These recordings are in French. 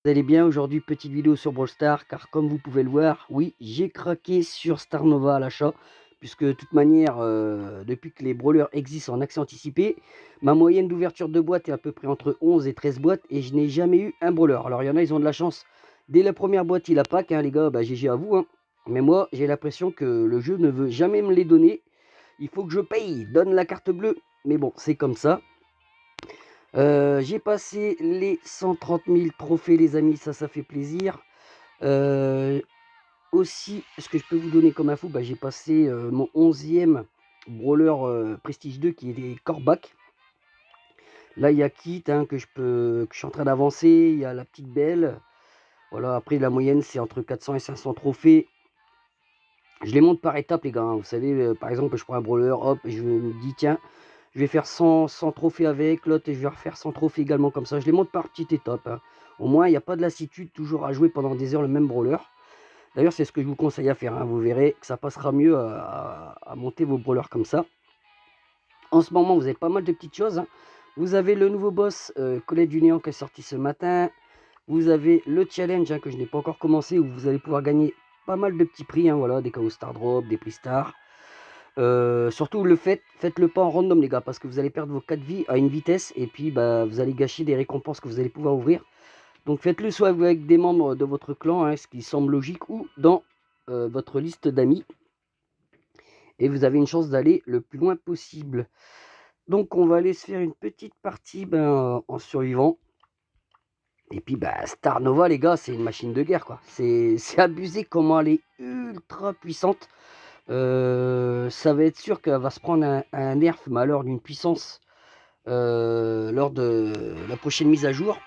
Vous allez bien? Aujourd'hui, petite vidéo sur Brawl Stars, car comme vous pouvez le voir, oui, j'ai craqué sur Star Nova à l'achat, puisque de toute manière, depuis que les brawlers existent en accès anticipé, ma moyenne d'ouverture de boîte est à peu près entre 11 et 13 boîtes et je n'ai jamais eu un brawler. Alors il y en a, ils ont de la chance. Dès la première boîte, il a pack, hein, les gars, bah, GG à vous, hein. Mais moi, j'ai l'impression que le jeu ne veut jamais me les donner. Il faut que je paye, donne la carte bleue. Mais bon, c'est comme ça. J'ai passé les 130 000 trophées les amis, ça fait plaisir. Heu, Aussi, ce que je peux vous donner comme info, bah, j'ai passé, mon 11e brawler, prestige 2 qui est des Corbac. Là, il y a Kit, hein, que je suis en train d'avancer, il y a la petite Belle. Voilà, après la moyenne, c'est entre 400 et 500 trophées. Je les monte par étapes les gars, hein. Vous savez, par exemple, je prends un brawler, hop, je me dis: «Tiens, je vais faire 100 trophées avec, l'autre et je vais refaire 100 trophées également», comme ça. Je les monte par petites étapes, hein. Au moins, il y a pas de lassitude, toujours à jouer pendant des heures le même brawler. D'ailleurs, c'est ce que je vous conseille à faire, hein. Vous verrez que ça passera mieux à monter vos brawlers comme ça. En ce moment, vous avez pas mal de petites choses, hein. Vous avez le nouveau boss, Colette du Néant qui est sorti ce matin. Vous avez le challenge, hein, que je n'ai pas encore commencé, où vous allez pouvoir gagner pas mal de petits prix, hein, voilà, des KO Star Drop, des prix Star. Surtout faites-le pas en random les gars, parce que vous allez perdre vos 4 vies à une vitesse et puis, bah, vous allez gâcher des récompenses que vous allez pouvoir ouvrir. Donc faites-le soit avec des membres de votre clan, hein, ce qui semble logique, ou dans, votre liste d'amis et vous avez une chance d'aller le plus loin possible. Donc on va aller se faire une petite partie, ben, en survivant et puis, bah, Star Nova les gars, c'est une machine de guerre quoi. C'est abusé comment elle est ultra puissante. Ça va être sûr qu'elle va se prendre un nerf, mais alors d'une puissance, lors de la prochaine mise à jour.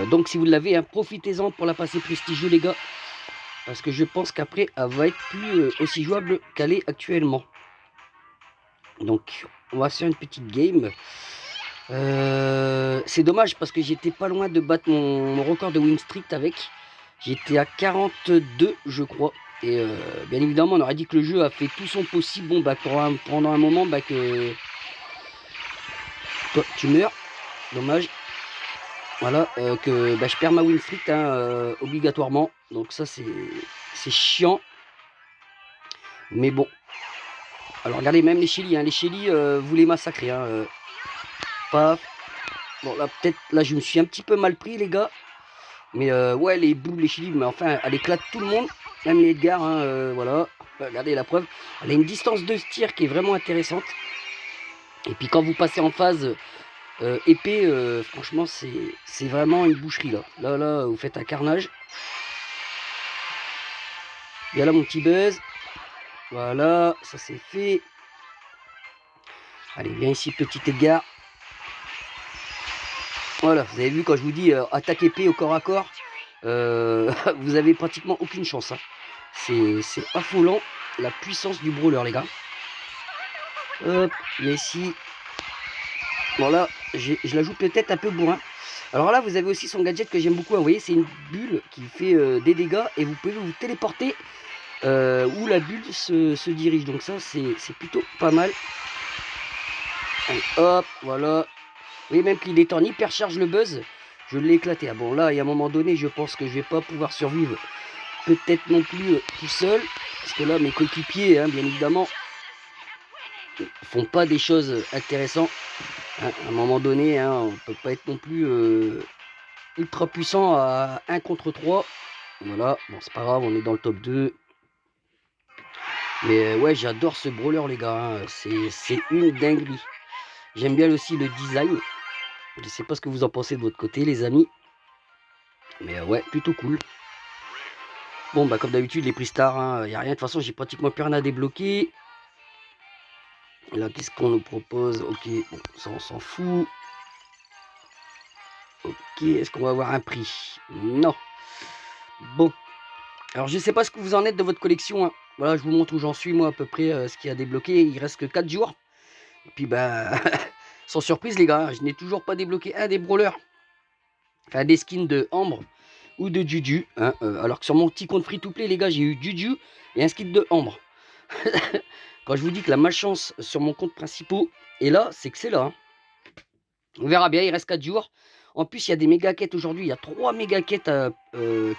Donc si vous l'avez, hein, profitez-en pour la passer prestigieux les gars, parce que je pense qu'après elle va être plus, aussi jouable qu'elle est actuellement. Donc on va se faire une petite game. C'est dommage parce que j'étais pas loin de battre mon record de win streak avec. J'étais à 42 je crois et bien évidemment on aurait dit que le jeu a fait tout son possible, bon bah pendant un moment, bah, que toi tu meurs, dommage. Voilà, que, bah, je perds ma win streak, hein, obligatoirement. Donc ça c'est chiant. Mais bon. Alors regardez même les Shelly, hein, les Shelly, vous les massacrez, hein, paf. Bon là peut-être là je me suis un petit peu mal pris les gars. Mais ouais les boules, les Shelly, mais enfin elle éclate tout le monde, même les Edgar, hein, voilà. Regardez la preuve. Elle a une distance de tir qui est vraiment intéressante. Et puis quand vous passez en phase épée, franchement c'est vraiment une boucherie là. Là vous faites un carnage. Il y a là mon petit buzz. Voilà, ça c'est fait. Allez, viens ici, petit Edgar. Voilà, vous avez vu quand je vous dis attaque épée au corps à corps, vous avez pratiquement aucune chance, hein. C'est affolant la puissance du brawler, les gars. Hop, viens ici. Bon là, je la joue peut-être un peu bourrin. Alors là, vous avez aussi son gadget que j'aime beaucoup, hein. Vous voyez, c'est une bulle qui fait des dégâts et vous pouvez vous téléporter où la bulle se dirige. Donc ça, c'est plutôt pas mal. Allez, hop, voilà. Vous voyez même qu'il est en hypercharge le buzz. Je l'ai éclaté. Ah bon, là, il y a un moment donné, je pense que je vais pas pouvoir survivre. Peut-être non plus tout seul. Parce que là, mes coéquipiers, hein, bien évidemment, font pas des choses intéressantes. Hein, à un moment donné, hein, on peut pas être non plus ultra puissant à 1 contre 3. Voilà, bon, c'est pas grave, on est dans le top 2. Mais ouais, j'adore ce brawler, les gars, hein. C'est une dinguerie. J'aime bien aussi le design. Je sais pas ce que vous en pensez de votre côté, les amis. Mais ouais, plutôt cool. Bon, bah comme d'habitude, les prix stars, hein, y a rien. De toute façon, j'ai pratiquement plus rien à débloquer. Là, qu'est-ce qu'on nous propose? Ok, bon, ça on s'en fout. Ok, est-ce qu'on va avoir un prix? Non. Bon, alors je sais pas ce que vous en êtes de votre collection, hein. Voilà, je vous montre où j'en suis, moi, à peu près, ce qu'il y a débloqué. Il reste que 4 jours. Et puis, bah, sans surprise, les gars, je n'ai toujours pas débloqué un des brawlers. Enfin, des skins de Ambre ou de Juju, hein, alors que sur mon petit compte free-to-play, les gars, j'ai eu Juju et un skin de Ambre. Quand je vous dis que la malchance sur mon compte principal est là, c'est que c'est là, hein. On verra bien, il reste 4 jours. En plus, il y a des méga quêtes aujourd'hui. Il y a 3 méga quêtes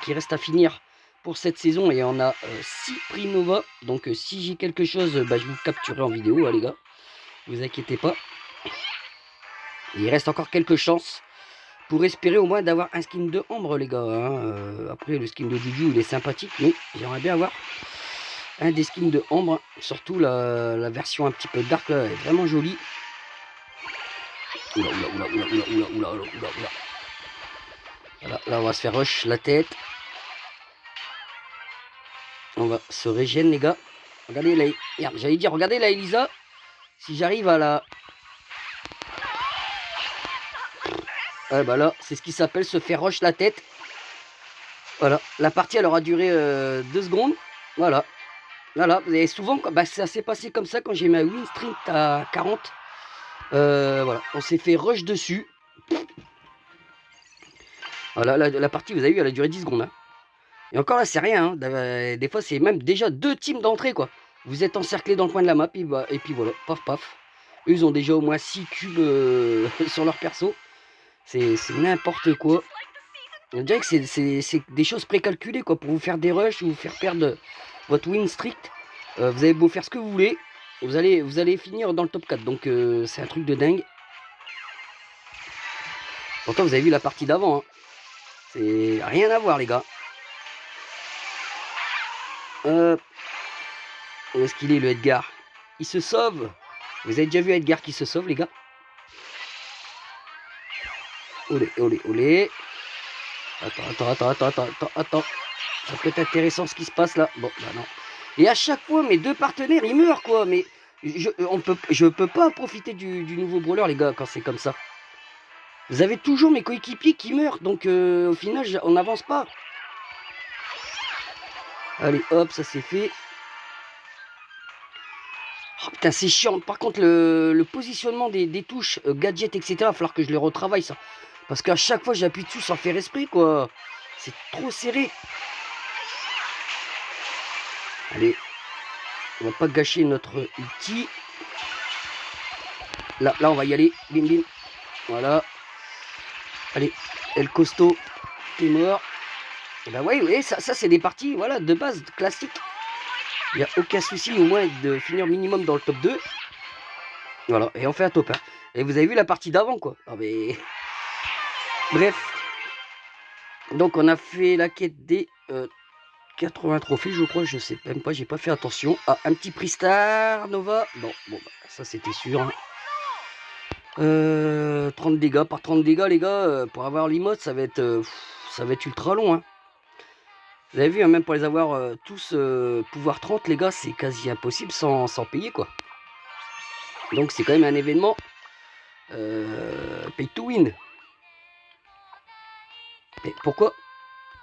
qui restent à finir pour cette saison. Et on a 6 prix Nova. Donc si j'ai quelque chose, bah, je vous capturerai en vidéo, hein, les gars. Vous inquiétez pas. Il reste encore quelques chances pour espérer au moins d'avoir un skin de Ambre, les gars. Hein. Après, le skin de Juju, il est sympathique. Mais j'aimerais bien avoir un des skins de Ambre. Surtout la version un petit peu dark, là, est vraiment jolie. Oula, oula, oula, oula, oula, oula, oula, oula, oula. Voilà, là, on va se faire rush la tête. On va se régénérer, les gars. Regardez là. Merde, j'allais dire, regardez là, Elisa. Si j'arrive à la... Ouais, bah là, c'est ce qui s'appelle se faire rush la tête. Voilà, la partie, elle aura duré 2 secondes. Voilà. Voilà, vous avez souvent... Bah, ça s'est passé comme ça quand j'ai ma win streak à 40. Voilà, on s'est fait rush dessus. Voilà, la partie, vous avez vu, elle a duré 10 secondes. Hein. Et encore là, c'est rien. Hein. Des fois, c'est même déjà 2 teams d'entrée, quoi. Vous êtes encerclés dans le coin de la map, et puis voilà, paf, paf. Eux, ils ont déjà au moins 6 cubes sur leur perso. C'est n'importe quoi. On dirait que c'est des choses précalculées, quoi, pour vous faire des rushs ou vous faire perdre votre win streak. Vous avez beau faire ce que vous voulez, vous allez finir dans le top 4. Donc, c'est un truc de dingue. Pourtant, vous avez vu la partie d'avant. Hein. C'est rien à voir, les gars. Où est-ce qu'il est, le Edgar? Il se sauve. Vous avez déjà vu Edgar qui se sauve, les gars? Olé, olé, olé. Attends. Ça peut être intéressant ce qui se passe là. Bon, bah non. Et à chaque fois, mes 2 partenaires, ils meurent, quoi. Mais je peux pas profiter du nouveau brawler, les gars, quand c'est comme ça. Vous avez toujours mes coéquipiers qui meurent. Donc, au final, on n'avance pas. Allez, hop, ça c'est fait. Oh putain, c'est chiant. Par contre, le positionnement des touches, gadgets, etc., il va falloir que je les retravaille, ça. Parce qu'à chaque fois, j'appuie dessus sans faire esprit, quoi. C'est trop serré. Allez. On va pas gâcher notre ulti. Là, on va y aller. Bim, bim. Voilà. Allez, El Costaud, t'es mort. Et bah ouais, ça c'est des parties, voilà, de base, classiques. Il n'y a aucun souci, au moins, de finir minimum dans le top 2. Voilà, et on fait un top 1. Et vous avez vu la partie d'avant, quoi. Ah, mais... Bref. Donc, on a fait la quête des 80 trophées, je crois. Je sais même pas, j'ai pas fait attention. Ah, un petit prix star, Nova. Bon, bah, ça, c'était sûr. Hein. 30 dégâts. Par 30 dégâts, les gars, pour avoir l'emote, ça va être ultra long. Hein. Vous avez vu, hein, même pour les avoir tous pouvoir 30, les gars, c'est quasi impossible sans payer, quoi. Donc, c'est quand même un événement pay to win. Et pourquoi?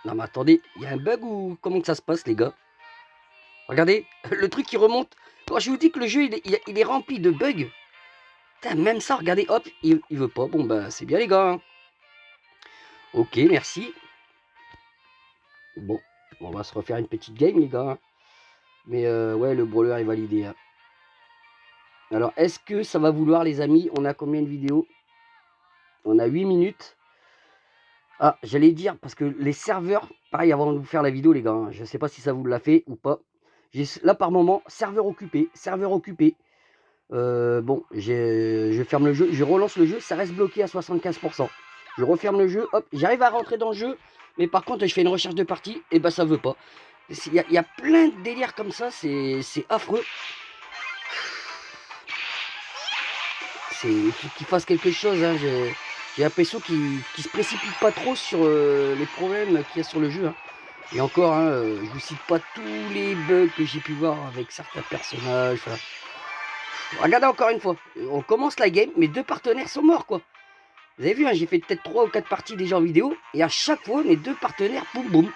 Non, mais attendez, il y a un bug ou comment que ça se passe, les gars? Regardez, le truc qui remonte. Quand je vous dis que le jeu, il est rempli de bugs. Putain, même ça, regardez, hop, il veut pas. Bon, bah, c'est bien, les gars. Hein. Ok, merci. Bon, on va se refaire une petite game, les gars. Mais ouais, le brawler est validé. Hein. Alors, est-ce que ça va vouloir, les amis? On a combien de vidéos? On a 8 minutes. Ah, j'allais dire, parce que les serveurs, pareil, avant de vous faire la vidéo, les gars, hein, je ne sais pas si ça vous l'a fait ou pas. Là, par moment, serveur occupé, serveur occupé. Bon, je ferme le jeu, je relance le jeu, ça reste bloqué à 75%. Je referme le jeu, hop, j'arrive à rentrer dans le jeu, mais par contre, je fais une recherche de partie, et bah ça veut pas. Il y a plein de délires comme ça, c'est affreux. Il faut qu'il fasse quelque chose, hein, j'ai l'impression qu'il se précipite pas trop sur les problèmes qu'il y a sur le jeu. Hein. Et encore, hein, je vous cite pas tous les bugs que j'ai pu voir avec certains personnages. Enfin, regardez encore une fois, on commence la game, mes 2 partenaires sont morts, quoi. Vous avez vu, hein, j'ai fait peut-être 3 ou 4 parties déjà en vidéo, et à chaque fois, mes 2 partenaires, boum boum.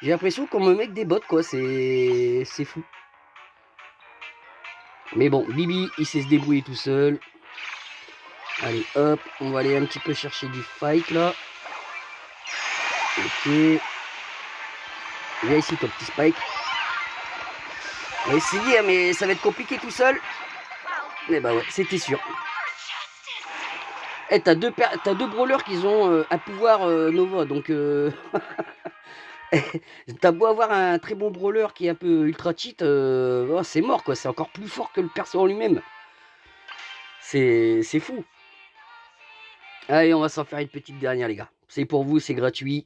J'ai l'impression qu'on me met des bots, quoi, c'est fou. Mais bon, Bibi, il sait se débrouiller tout seul. Allez, hop, on va aller un petit peu chercher du fight, là. Ok. Viens ici, ton petit Spike. On va essayer, mais ça va être compliqué tout seul. Eh bah ouais, c'était sûr. Eh, t'as deux brawlers qui ont un pouvoir Nova, donc t'as beau avoir un très bon brawler qui est un peu ultra cheat, oh, c'est mort quoi, c'est encore plus fort que le perso en lui-même. C'est fou. Allez, on va s'en faire une petite dernière les gars. C'est pour vous, c'est gratuit.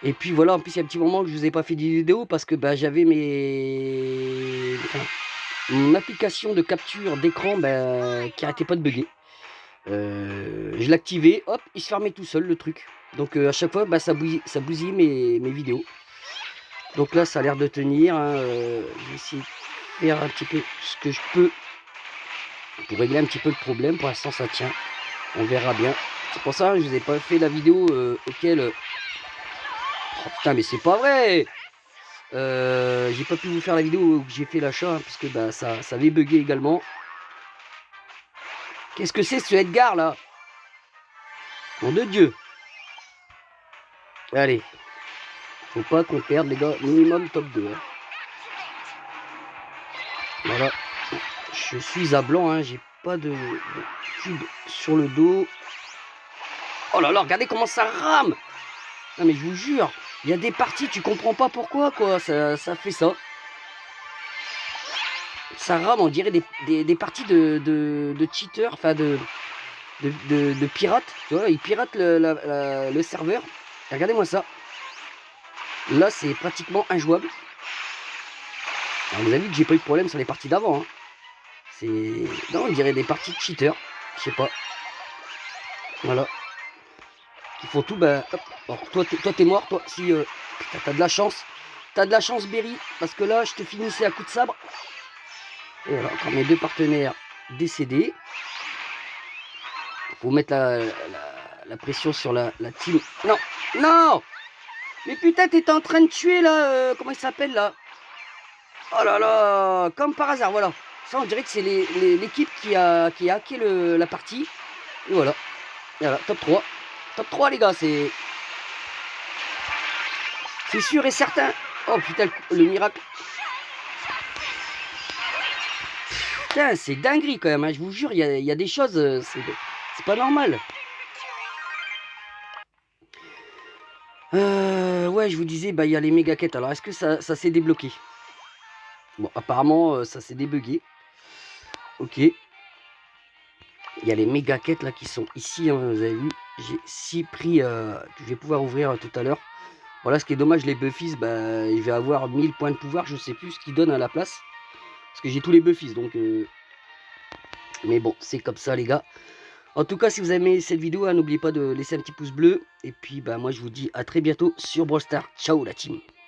Et puis voilà, en plus il y a un petit moment que je vous ai pas fait de vidéo parce que bah, j'avais mon application de capture d'écran bah, qui arrêtait pas de bugger. Je l'activais, hop, il se fermait tout seul le truc. Donc à chaque fois, bah, ça bousillait mes vidéos. Donc là, ça a l'air de tenir. Hein, je vais essayer de faire un petit peu ce que je peux pour régler un petit peu le problème. Pour l'instant, ça tient. On verra bien. C'est pour ça que je vous ai pas fait la vidéo auquel... Oh putain, mais c'est pas vrai. J'ai pas pu vous faire la vidéo où j'ai fait l'achat, hein, parce que bah, ça avait bugué également. Qu'est-ce que c'est ce Edgar là? Nom de Dieu. Allez. Faut pas qu'on perde les gars. Minimum top 2. Hein. Voilà. Je suis à blanc, hein. J'ai pas de cube sur le dos. Oh là là, regardez comment ça rame. Non mais je vous jure, il y a des parties, tu comprends pas pourquoi quoi. Ça fait ça. Ça rame, on dirait des parties de cheaters, enfin de pirates. Tu vois, ils piratent le serveur. Regardez-moi ça. Là, c'est pratiquement injouable. Alors, vous avez vu que j'ai pas eu de problème sur les parties d'avant. Hein. C'est... Non, on dirait des parties de cheaters. Je sais pas. Voilà. Ils font tout, bah... Hop. Alors, toi, t'es mort, toi. Si... Putain, t'as de la chance. T'as de la chance, Berry. Parce que là, je te finissais à coup de sabre. Et voilà, encore mes deux partenaires décédés. Faut mettre la pression sur la team. Non, non. Mais putain, t'étais en train de tuer, là... comment il s'appelle, là? Oh là là. Comme par hasard, voilà. Ça, on dirait que c'est l'équipe qui a hacké la partie. Et voilà. Et voilà, top 3. Top 3, les gars, c'est sûr et certain. Oh putain, le miracle. Putain, c'est dinguerie quand même, hein. Je vous jure, il y a des choses, c'est pas normal. Ouais, je vous disais, bah il y a les méga quêtes. Alors, est-ce que ça s'est débloqué? Bon, apparemment, ça s'est débugué. Ok. Il y a les méga quêtes là qui sont ici, hein, vous avez vu. J'ai 6 prix que je vais pouvoir ouvrir tout à l'heure. Voilà, ce qui est dommage, les Buffies, bah, je vais avoir 1000 points de pouvoir. Je sais plus ce qu'ils donnent à la place. Parce que j'ai tous les Buffies, donc... Mais bon, c'est comme ça, les gars. En tout cas, si vous avez aimé cette vidéo, hein, n'oubliez pas de laisser un petit pouce bleu. Et puis, bah, moi, je vous dis à très bientôt sur Brawl Stars. Ciao, la team.